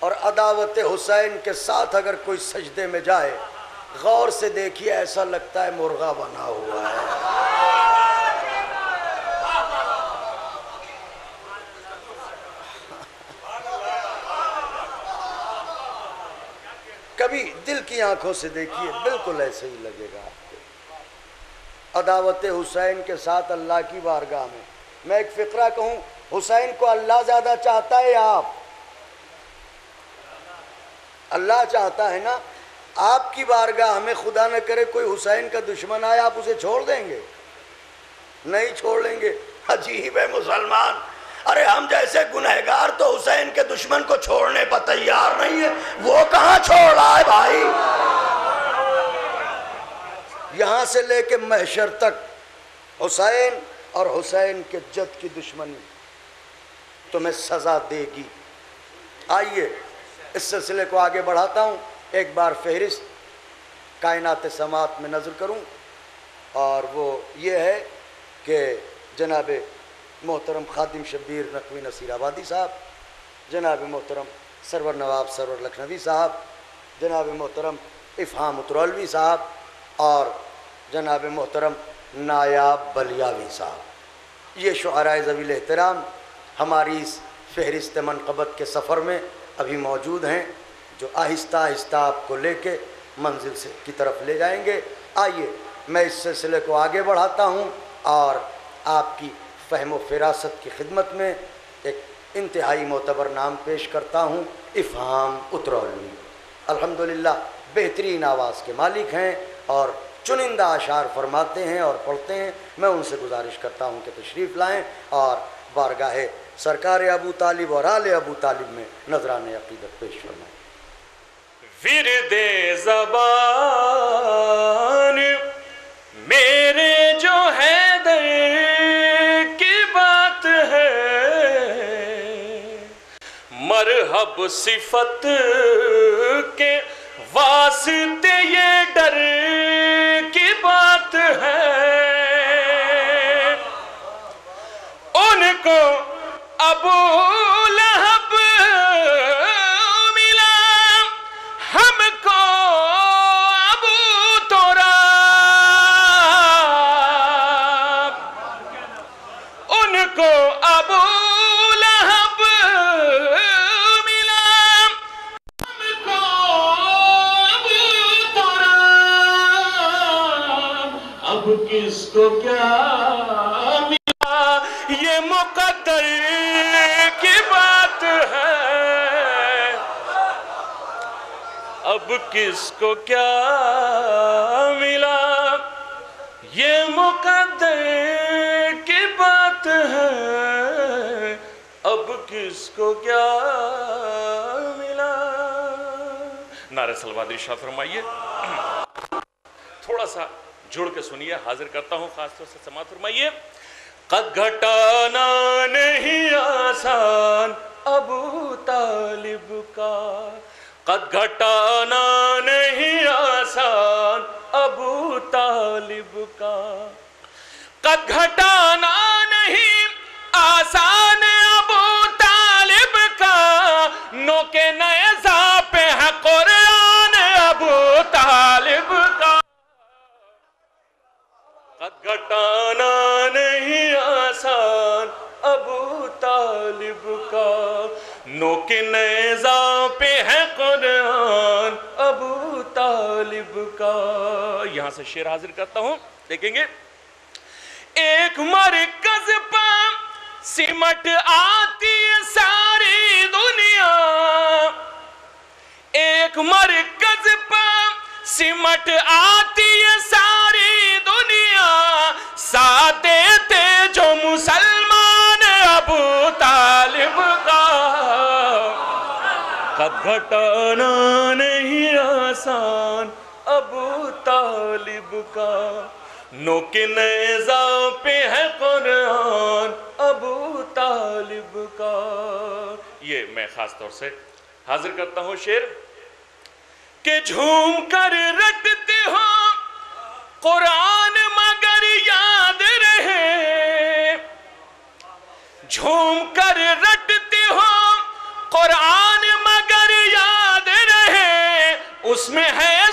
اور عداوت حسین کے ساتھ اگر کوئی سجدے میں جائے غور سے دیکھیے ایسا لگتا ہے مرغا بنا ہوا ہے۔ کبھی دل کی آنکھوں سے دیکھیے بالکل ایسے ہی لگے گا آپ کو۔ عداوت حسین کے ساتھ اللہ کی بارگاہ میں ایک فقرہ کہوں، حسین کو اللہ زیادہ چاہتا ہے یا آپ؟ اللہ چاہتا ہے نا۔ آپ کی بارگاہ میں خدا نہ کرے کوئی حسین کا دشمن آئے، آپ اسے چھوڑ دیں گے؟ نہیں چھوڑ لیں گے۔ عجیب ہے مسلمان، ارے ہم جیسے گنہگار تو حسین کے دشمن کو چھوڑنے پر تیار نہیں ہے، وہ کہاں چھوڑ رہا ہے بھائی؟ یہاں سے لے کے محشر تک حسین اور حسین کے جد کی دشمنی تمہیں سزا دے گی۔ آئیے اس سلسلے کو آگے بڑھاتا ہوں، ایک بار فہرست کائنات سماعت میں نظر کروں، اور وہ یہ ہے کہ جناب محترم خادم شبیر نقوی نصیر آبادی صاحب، جناب محترم سرور نواب سرور لکھنوی صاحب، جناب محترم افہام اترولوی صاحب، اور جناب محترم نایاب بلیاوی صاحب، یہ شعراء ذوی الاحترام ہماری اس فہرست منقبت کے سفر میں ابھی موجود ہیں، جو آہستہ آہستہ آپ کو لے کے منزل سے کی طرف لے جائیں گے۔ آئیے میں اس سلسلے کو آگے بڑھاتا ہوں اور آپ کی فہم و فراست کی خدمت میں ایک انتہائی معتبر نام پیش کرتا ہوں، افہام اترولوی۔ الحمدللہ بہترین آواز کے مالک ہیں اور چنندہ اشعار فرماتے ہیں اور پڑھتے ہیں۔ میں ان سے گزارش کرتا ہوں کہ تشریف لائیں اور بارگاہ سرکار ابو طالب اور آل ابو طالب میں نذران عقیدت پیش فرمائیں۔ ورد زبان میرے جو حیدر کی بات ہے، مرحب صفت کے واسطے یہ ڈر کی بات ہے، ان کو ابو لہب ملا، ہم کو ابو تراب، ان کو ابو لہب ملا، ہم کو ابو تراب، اب کس کو کیا ملا، یہ مقدر کی بات ہے، اب کس کو کیا ملا، یہ مقدر کی بات ہے، اب کس کو کیا ملا۔ نعرہ صلوات ارشاد فرمائیے، تھوڑا سا جوڑ کے سنیے، حاضر کرتا ہوں خاص طور سے سماعت فرمائیے۔ قد گھٹانا نہیں آسان ابو طالب کا، قد گھٹانا نہیں آسان ابو طالب کا، قد گھٹانا نہیں آسان ابو طالب کا، نوکے نیزہ پہ ہے قرآن ابو طالب کا، قد گھٹانا نہیں آسان ابو طالب کا، نوک نیزہ پہ ہے قرآن ابو طالب کا۔ یہاں سے شعر حاضر کرتا ہوں، دیکھیں گے۔ ایک مرکز پہ سمٹ آتی ساری دنیا، ایک مرکز پہ سمٹ آتی ساری دنیا، ساتھ دیتے جو مسلمان ابو طالب کا، قد گھٹانا نہیں آسان ابو طالب کا، نوک نیزہ پہ ہے قرآن ابو طالب کا۔ یہ میں خاص طور سے حاضر کرتا ہوں شعر کہ جھوم کر رٹتے ہو قرآن مگر یاد رہے، جھوم کر رٹتے ہو قرآن مگر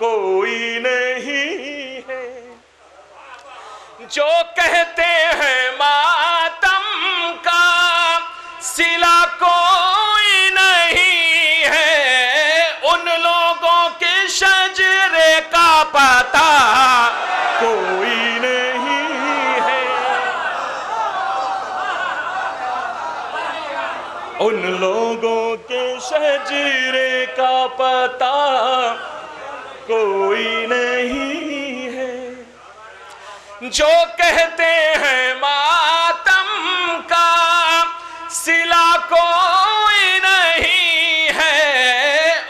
کوئی نہیں ہے، جو کہتے ہیں ماتم کا صلہ کوئی نہیں ہے، ان لوگوں کے شجرے کا پتہ کوئی نہیں ہے، ان لوگوں کے شجرے کا پتہ کوئی نہیں ہے، جو کہتے ہیں ماتم کا صلہ کوئی نہیں ہے،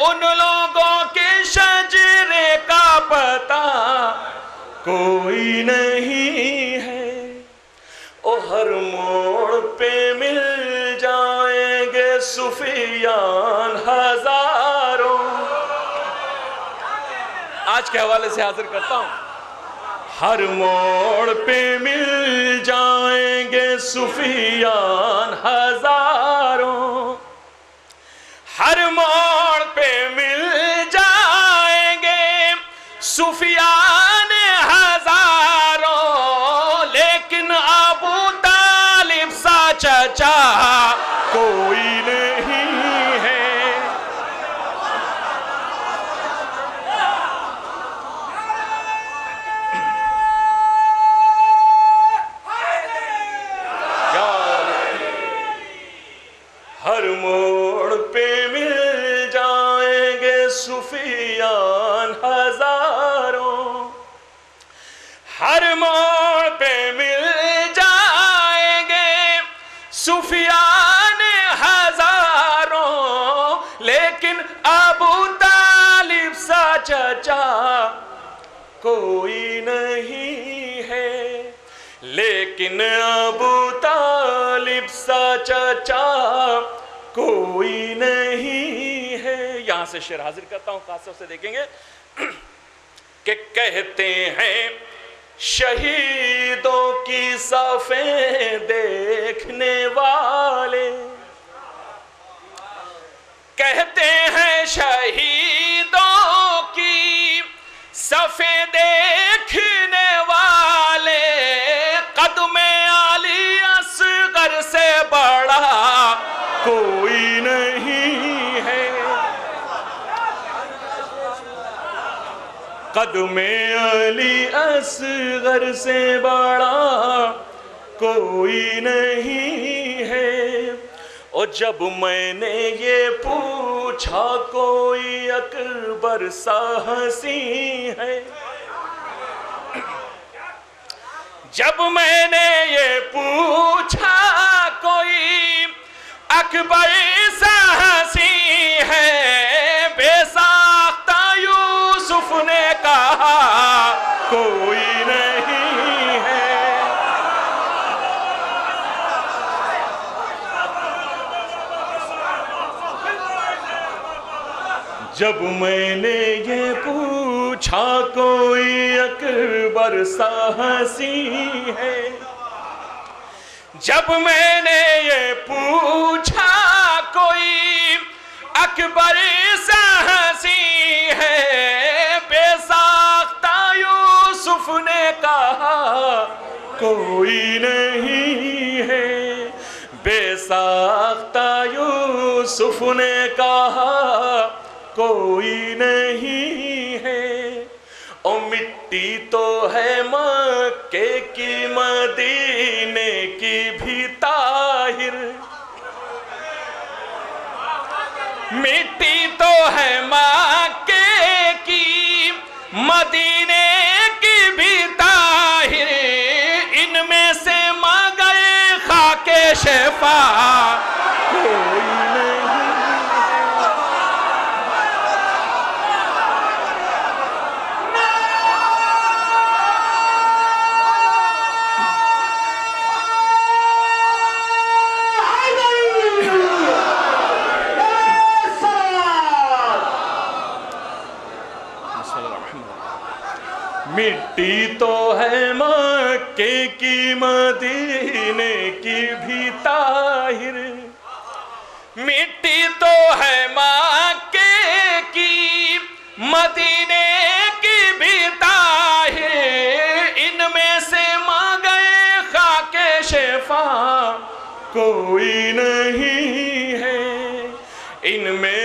ان لوگوں کے شجرے کا پتہ کوئی نہیں ہے، او ہر موڑ پہ مل جائیں گے صوفیان ہزاروں۔ آج کے حوالے سے حاضر کرتا ہوں، ہر موڑ پہ مل جائیں گے صوفیان ہزاروں، ہر موڑ پہ مل جائیں گے صوفیان ہزاروں، لیکن ابو طالب سا چچا کوئی نہیں ہے۔ ہر موڑ پہ مل جائیں گے صوفیان ہزاروں، ہر موڑ پہ مل جائیں گے صوفیان ہزاروں، لیکن ابو طالب سا چچا کوئی نہیں ہے، لیکن ابو طالب سا چچا کوئی نہیں ہے۔ یہاں سے شعر حاضر کرتا ہوں، خاص طور سے دیکھیں گے کہ کہتے ہیں شہیدوں کی صفیں دیکھنے والے، کہتے ہیں شہیدوں کی صفیں دیکھنے والے، قدم علی اصغر سے بڑا کوئی نہیں ہے، قدم علی اصغر سے بڑا کوئی نہیں ہے۔ اور جب میں نے یہ پوچھا کوئی اکبر سا حسین ہے، جب میں نے یہ پوچھا کوئی اکبر سا حسین ہے، بے ساختہ یوسف نے کہا کوئی نہیں ہے۔ جب میں نے یہ پوچھا کوئی اکبر سا حسین ہے، جب میں نے یہ پوچھا کوئی اکبر سا حسین ہے، بے ساختہ یوسف نے کہا کوئی نہیں ہے، بے ساختہ یوسف نے کہا کوئی نہیں ہے۔ او مٹی تو ہے مکے کی مدینے کی بھی طاہر، مٹی تو ہے مکے کی مدینے کی بھی طاہر، ان میں سے مگر خاک شفا کوئی نہیں۔ مٹی تو ہے مکے کی مدینے کی بھی طاہر، مٹی تو ہے مکے کی مدینے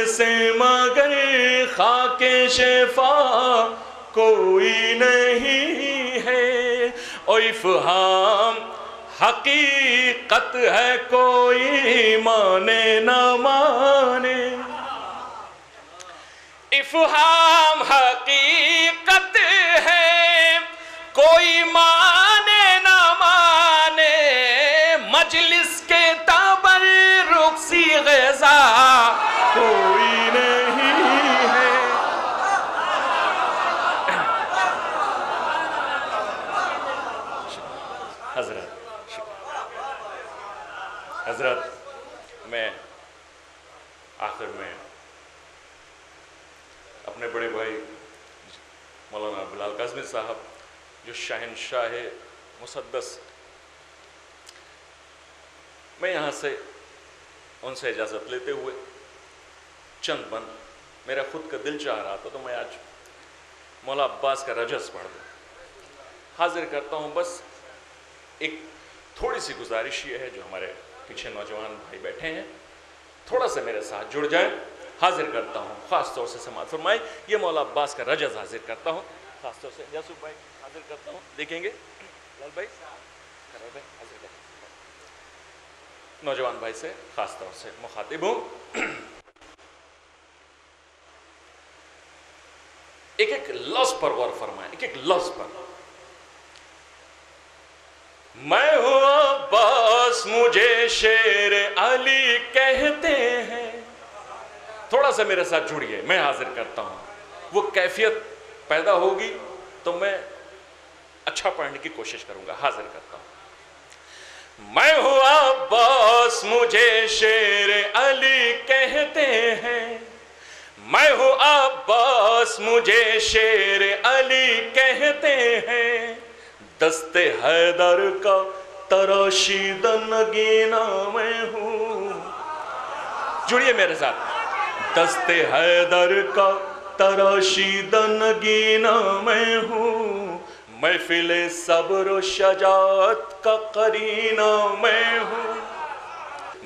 سے مگر خاک شفا کوئی نہیں ہے، اور افہام حقیقت ہے کوئی مانے نہ مانے، افہام حقیقت ہے کوئی مانے نہ مانے، مجلس کے تبرک سی غذا کوئی نہیں ہے۔ حضرت میں آخر میں اپنے بڑے بھائی مولانا بلال کاظمی صاحب جو شہنشاہ مسدس، میں یہاں سے ان سے اجازت لیتے ہوئے چند بند میرا خود کا دل چاہ رہا تھا تو میں آج مولا عباس کا رجز پڑھ دوں، حاضر کرتا ہوں۔ بس ایک تھوڑی سی گزارش یہ ہے، جو ہمارے پیچھے نوجوان بھائی بیٹھے ہیں تھوڑا سا میرے ساتھ جڑ جائیں، حاضر کرتا ہوں، خاص طور سے سماعت فرمائیں، یہ مولا عباس کا رجز حاضر کرتا ہوں، خاص طور سے یاسوف بھائی حاضر کرتا ہوں، دیکھیں گے لال بھائی حاضر کرتا ہوں، نوجوان بھائی سے خاص طور سے مخاطب ہوں۔ ایک ایک لفظ پر غور فرمائیں، ایک ایک لفظ پر۔ میں ہوں عباس مجھے شیر علی کہتے ہیں، تھوڑا سا میرے ساتھ جڑیے، میں حاضر کرتا ہوں، وہ کیفیت پیدا ہوگی تو میں اچھا پڑھنے کی کوشش کروں گا، حاضر کرتا ہوں۔ میں ہوں عباس مجھے شیر علی کہتے ہیں، میں ہوں عباس مجھے شیر علی کہتے ہیں، دست حیدر کا تراشیدہ نگینہ میں ہوں، جڑیے میرے ساتھ، دست حیدر کا تراشیدہ نگینہ میں ہوں، محفل صبر و شجاعت کا قرینہ میں ہوں،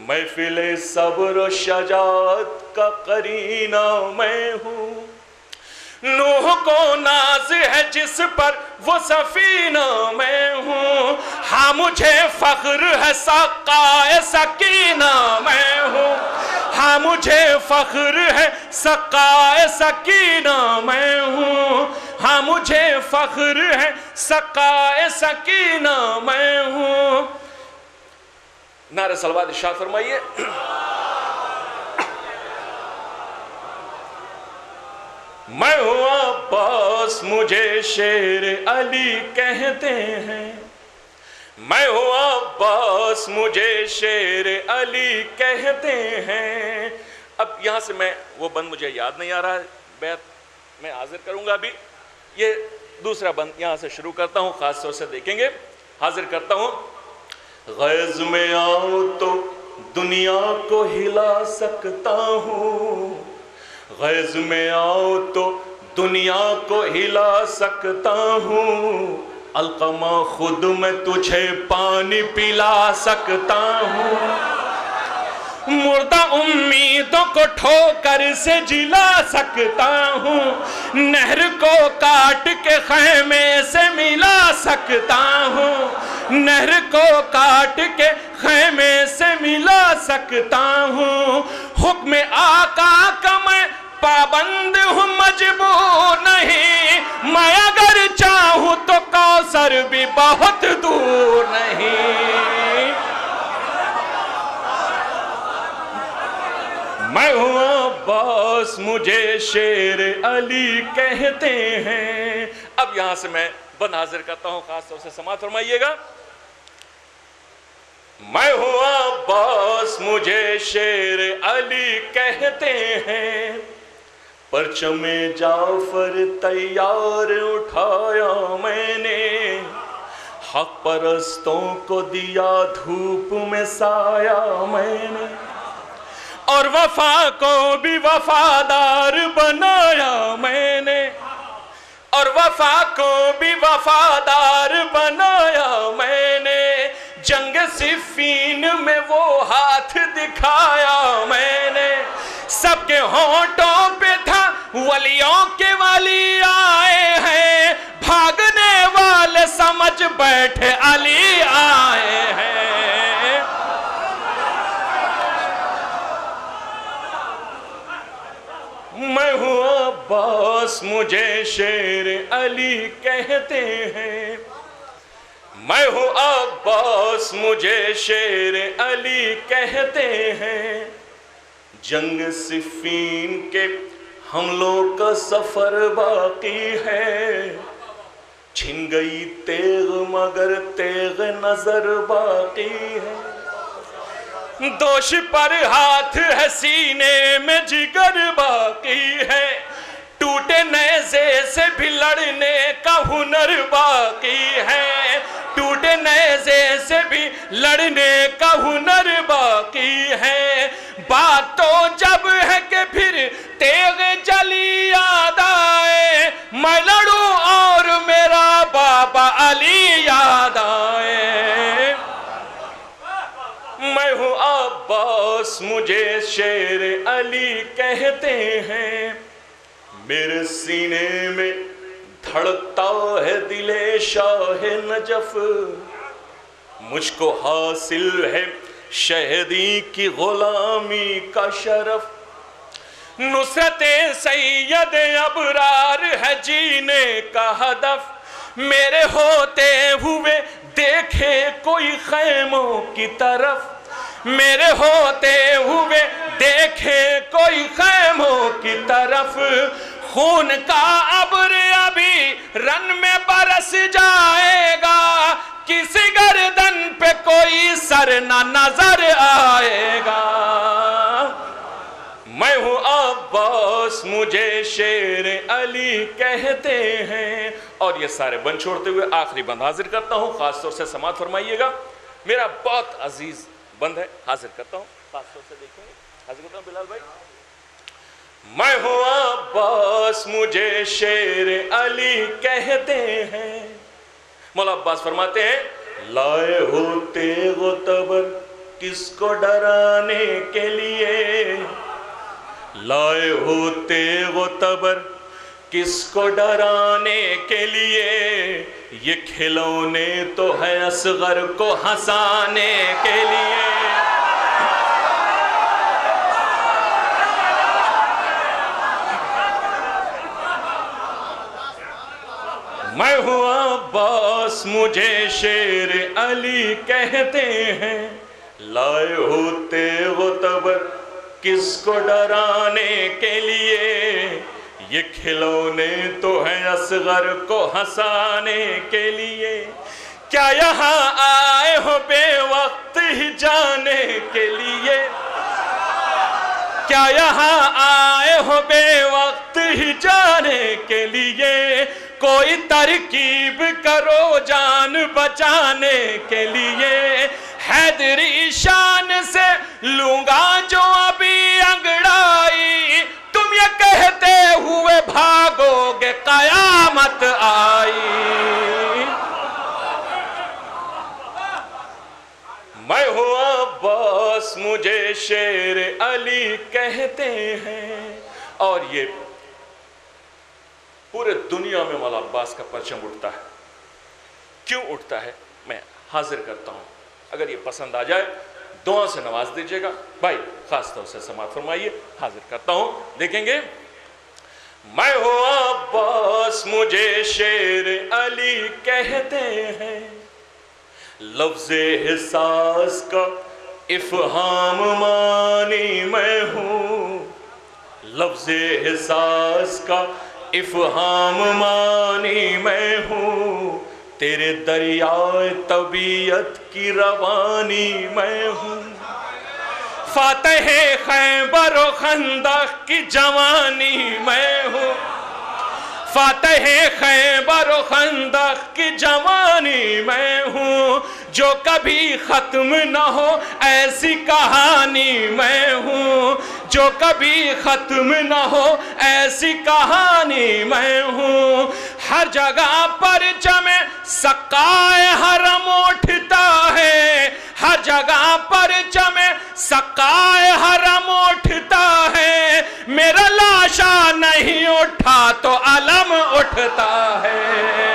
محفل صبر و شجاعت کا قرینہ میں ہوں، نوح کو ناز ہے جس پر وہ سفینہ میں ہوں، ہاں مجھے فخر ہے سقائے سکینہ میں ہوں، ہاں مجھے فخر ہے سقائے سکینہ میں ہوں، ہاں مجھے فخر ہے سقائے سکینہ میں ہوں۔ نعرہ صلوات ارشاد فرمائیے۔ میں ہوں عباس مجھے شیر علی کہتے ہیں، میں ہوں عباس مجھے شیر علی کہتے ہیں۔ اب یہاں سے میں وہ بند مجھے یاد نہیں آ رہا ہے، بیعت میں حاضر کروں گا ابھی، یہ دوسرا بند یہاں سے شروع کرتا ہوں، خاص طور سے دیکھیں گے، حاضر کرتا ہوں۔ غیظ میں آؤں تو دنیا کو ہلا سکتا ہوں، غیظ میں آؤ تو دنیا کو ہلا سکتا ہوں، القمہ خود میں تجھے پانی پلا سکتا ہوں، مردہ امیدوں کو ٹھوکر سے جلا سکتا ہوں، نہر کو کاٹ کے خیمے سے ملا سکتا ہوں، نہر کو کاٹ کے خیمے سے ملا سکتا ہوں، حکم آقا کا میں پابند ہوں مجبور نہیں، میں اگر چاہوں تو کوثر بھی بہت دور نہیں، میں ہوں عباس مجھے شیر علی کہتے ہیں۔ اب یہاں سے میں بند حاضر کرتا ہوں، خاص طور سے سماعت فرمائیے گا۔ میں ہوں عباس مجھے شیر علی کہتے ہیں، پرچم جعفر تیار اٹھایا میں نے، حق پرستوں کو دیا دھوپ میں سایہ میں نے، اور وفا کو بھی وفادار بنایا میں نے، اور وفا کو بھی وفادار بنایا میں نے، جنگ صفین میں وہ ہاتھ دکھایا میں نے، سب کے ہونٹوں پہ تھا ولیوں کے ولی آئے ہیں، بھاگنے والے سمجھ بیٹھے علی آئے ہیں۔ میں ہوں عباس مجھے شیر علی کہتے ہیں، میں ہوں عباس مجھے شیر علی کہتے ہیں۔ جنگ صفین کے حملوں کا سفر باقی ہے، چھن گئی تیغ مگر تیغ نظر باقی ہے۔ دوش پر ہاتھ ہے سینے میں جگر باقی ہے، ٹوٹے نیزے سے بھی لڑنے کا ہنر باقی ہے، ٹوٹے نیزے سے بھی لڑنے کا ہنر باقی ہے۔ بات تو جب ہے کہ پھر تیغ جلی یاد آئے، میں لڑوں اور میرا بابا علی یاد آئے۔ میں ہوں عباس مجھے شیر علی کہتے ہیں، میرے سینے میں دھڑکتا ہے دل شاہ نجف، مجھ کو حاصل ہے شہدی کی غلامی کا شرف، نصرت سید ابرار ہے جینے کا ہدف، میرے ہوتے ہوئے دیکھے کوئی خیموں کی طرف، میرے ہوتے ہوئے دیکھے کوئی خیموں کی طرف، خون کا ابر ابھی رن میں برس جائے گا، کسی گردن پہ کوئی سر نہ نظر آئے گا۔ میں ہوں عباس مجھے شیر علی کہتے ہیں۔ اور یہ سارے بند چھوڑتے ہوئے آخری بند حاضر کرتا ہوں، خاص طور سے سماعت فرمائیے گا، میرا بہت عزیز بند ہے، حاضر کرتا ہوں، خاص طور سے دیکھیں گے، حاضر کرتا ہوں بلال بھائی۔ میں ہوں عباس مجھے شیر علی کہتے ہیں۔ مولا عباس فرماتے ہیں، لائے ہو تیغ و تبر کس کو ڈرانے کے لیے، لائے ہو تیغ و تبر کس کو ڈرانے کے لیے، یہ کھلونے تو ہے اصغر کو ہنسانے کے لیے۔ میں ہوں عباس مجھے شیر علی کہتے ہیں، لائے ہو تیغ و تبر کس کو ڈرانے کے لیے، یہ کھلونے تو ہیں اصغر کو ہنسانے کے لیے، کیا یہاں آئے ہو بے وقت ہی جانے کے لیے، کیا یہاں آئے ہو بے وقت ہی جانے کے لیے، کوئی ترکیب کرو جان بچانے کے لیے، حیدری شان سے لوں گا جو ابھی انگڑائی، تم یہ کہتے ہوئے بھاگو گے قیامت آئی۔ میں ہوں عباس مجھے شیر علی کہتے ہیں۔ اور یہ پورے دنیا میں مولا عباس کا پرچم اٹھتا ہے۔ کیوں اٹھتا ہے میں حاضر کرتا ہوں، اگر یہ پسند آ جائے دعا سے نواز دیجئے گا۔ بھائی خاص طور سے سماعت فرمائیے، حاضر کرتا ہوں، دیکھیں گے۔ میں ہوں عباس مجھے شیر علی کہتے ہیں، لفظ احساس کا افہام مانی میں ہوں، لفظ احساس کا افہام مانی میں ہوں، تیرے دریائے طبیعت کی روانی میں ہوں، فاتح خیبر و خندق کی جوانی میں ہوں، فاتح خیبر و خندق کی جوانی میں ہوں، جو کبھی ختم نہ ہو ایسی کہانی میں ہوں، جو کبھی ختم نہ ہو ایسی کہانی میں ہوں، ہر جگہ پرچم سقائے حرم اٹھتا ہے، ہر جگہ پرچم سقائے حرم اٹھتا ہے، اٹھا تو علم اٹھتا ہے.